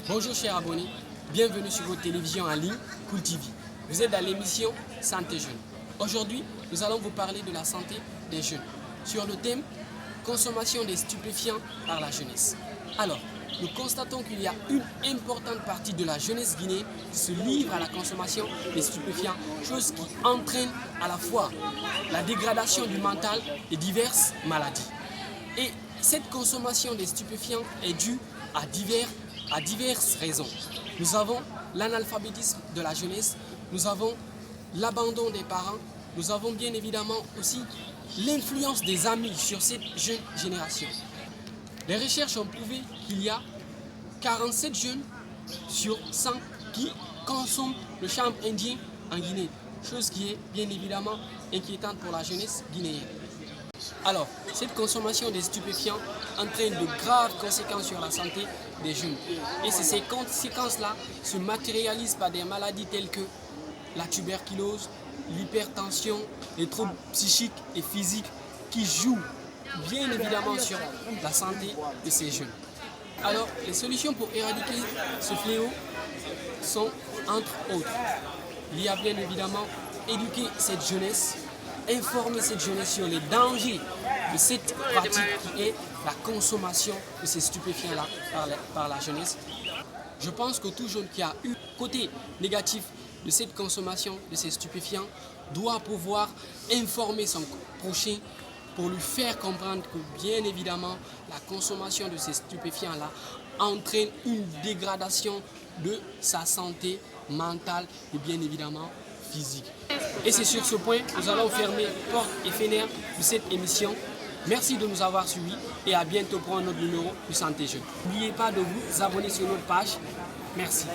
Bonjour chers abonnés, bienvenue sur votre télévision en ligne Cool TV. Vous êtes dans l'émission Santé Jeune. Aujourd'hui, nous allons vous parler de la santé des jeunes sur le thème consommation des stupéfiants par la jeunesse. Alors, nous constatons qu'il y a une importante partie de la jeunesse guinéenne qui se livre à la consommation des stupéfiants, chose qui entraîne à la fois la dégradation du mental et diverses maladies. Et cette consommation des stupéfiants est due à diverses raisons. Nous avons l'analphabétisme de la jeunesse, nous avons l'abandon des parents, nous avons bien évidemment aussi l'influence des amis sur cette jeune génération. Les recherches ont prouvé qu'il y a 47 jeunes sur 100 qui consomment le chanvre indien en Guinée, chose qui est bien évidemment inquiétante pour la jeunesse guinéenne. Alors, cette consommation des stupéfiants entraîne de graves conséquences sur la santé des jeunes. Et ces conséquences-là se matérialisent par des maladies telles que la tuberculose, l'hypertension, les troubles psychiques et physiques qui jouent bien évidemment sur la santé de ces jeunes. Alors, les solutions pour éradiquer ce fléau sont entre autres. Il y a bien évidemment éduquer cette jeunesse, informer cette jeunesse sur les dangers de cette pratique qui est la consommation de ces stupéfiants-là par la jeunesse. Je pense que tout jeune qui a eu côté négatif de cette consommation de ces stupéfiants doit pouvoir informer son prochain pour lui faire comprendre que bien évidemment la consommation de ces stupéfiants-là entraîne une dégradation de sa santé mentale et bien évidemment physique. Et c'est sur ce point que nous allons fermer porte et fenêtre de cette émission. Merci de nous avoir suivis et à bientôt pour un autre numéro de Santé Jeune. N'oubliez pas de vous abonner sur notre page. Merci.